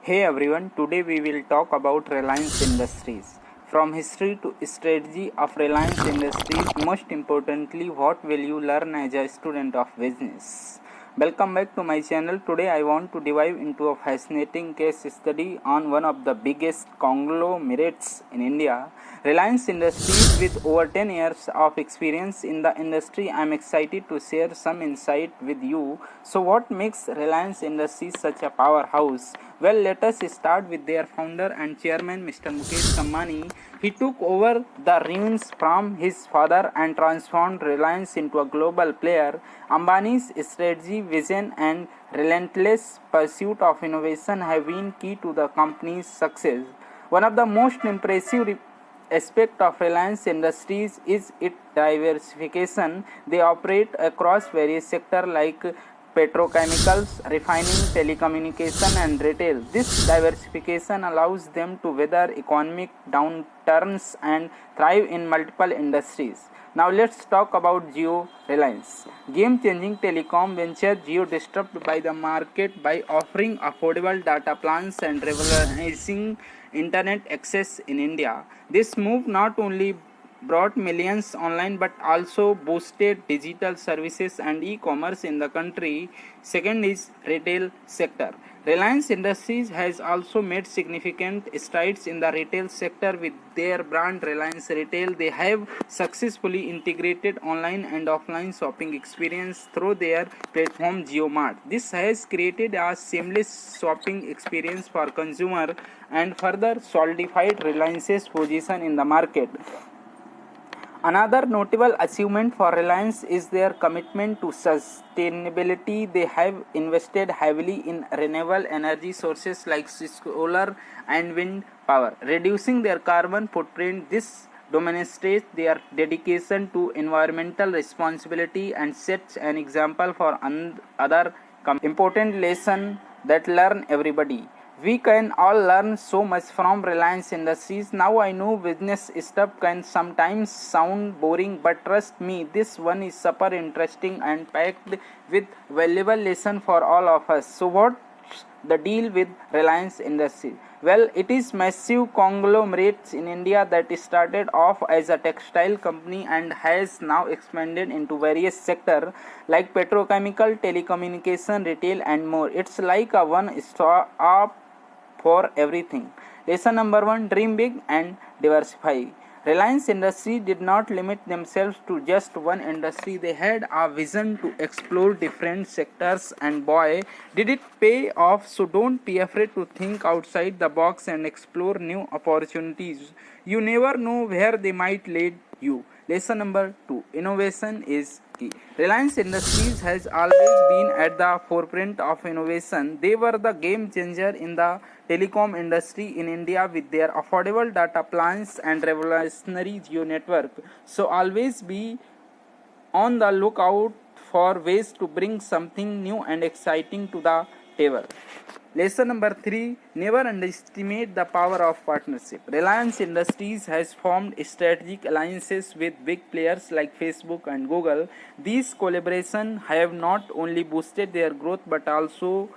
Hey everyone, today we will talk about Reliance Industries. From history to strategy of Reliance Industries, most importantly, what will you learn as a student of business? Welcome back to my channel. Today I want to dive into a fascinating case study on one of the biggest conglomerates in India, Reliance Industries. With over 10 years of experience in the industry, I am excited to share some insight with you. So what makes Reliance Industries such a powerhouse? Well, let us start with their founder and chairman, Mr. Mukesh Ambani. He took over the reins from his father and transformed Reliance into a global player. Ambani's strategy, vision, and relentless pursuit of innovation have been key to the company's success. One of the most impressive aspect of Reliance Industries is its diversification. They operate across various sectors like petrochemicals, refining, telecommunication, and retail. This diversification allows them to weather economic downturns and thrive in multiple industries. Now let's talk about Jio Reliance. Game-changing telecom venture Jio disrupted by the market by offering affordable data plans and revolutionizing internet access in India. This move not only brought millions online but also boosted digital services and e-commerce in the country. Second is retail sector. Reliance Industries has also made significant strides in the retail sector with their brand Reliance Retail. They have successfully integrated online and offline shopping experience through their platform JioMart. This has created a seamless shopping experience for consumer and further solidified Reliance's position in the market. Another notable achievement for Reliance is their commitment to sustainability. They have invested heavily in renewable energy sources like solar and wind power, reducing their carbon footprint. This demonstrates their dedication to environmental responsibility and sets an example for other important lesson that learn everybody. We can all learn so much from Reliance Industries. Now I know business stuff can sometimes sound boring, but trust me, this one is super interesting and packed with valuable lesson for all of us. So what's the deal with Reliance Industries? Well, it is massive conglomerate in India that started off as a textile company and has now expanded into various sectors like petrochemical, telecommunication, retail, and more. It's like a one-stop for everything. Lesson number one: dream big and diversify. Reliance Industries did not limit themselves to just one industry. They had a vision to explore different sectors, and boy, did it pay off. So don't be afraid to think outside the box and explore new opportunities. You never know where they might lead you. Lesson number two: innovation is key. Reliance Industries has always been at the forefront of innovation. They were the game changer in the telecom industry in India with their affordable data plans and revolutionary geo network. So always be on the lookout for ways to bring something new and exciting to the table. Lesson number 3: never underestimate the power of partnership. Reliance Industries has formed strategic alliances with big players like Facebook and Google. These collaborations have not only boosted their growth but also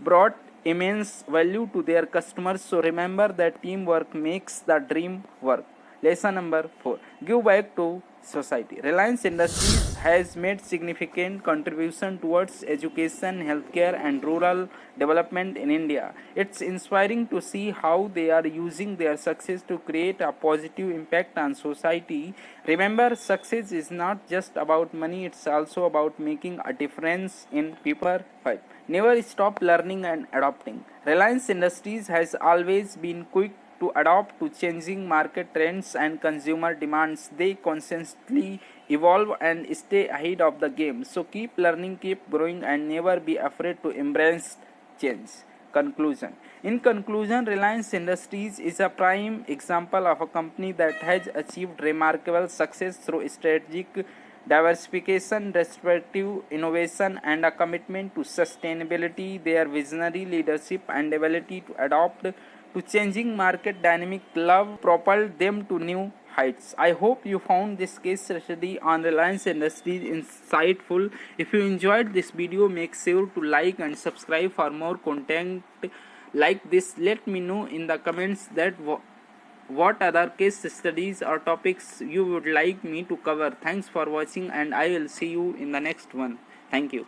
brought immense value to their customers. So remember that teamwork makes the dream work. Lesson number 4: give back to society. Reliance Industries has made significant contribution towards education, healthcare, and rural development in India. It's inspiring to see how they are using their success to create a positive impact on society. Remember, success is not just about money, it's also about making a difference in people. 5. Never stop learning and adopting. Reliance Industries has always been quick to adapt to changing market trends and consumer demands. They constantly evolve and stay ahead of the game. So keep learning, keep growing, and never be afraid to embrace change. Conclusion. In conclusion, Reliance Industries is a prime example of a company that has achieved remarkable success through strategic diversification, disruptive innovation, and a commitment to sustainability. Their visionary leadership and ability to adapt to changing market dynamic love propelled them to new heights. I hope you found this case study on Reliance Industries insightful. If you enjoyed this video, make sure to like and subscribe for more content. like this. Let me know in the comments that what other case studies or topics you would like me to cover. Thanks for watching, and I will see you in the next one. Thank you.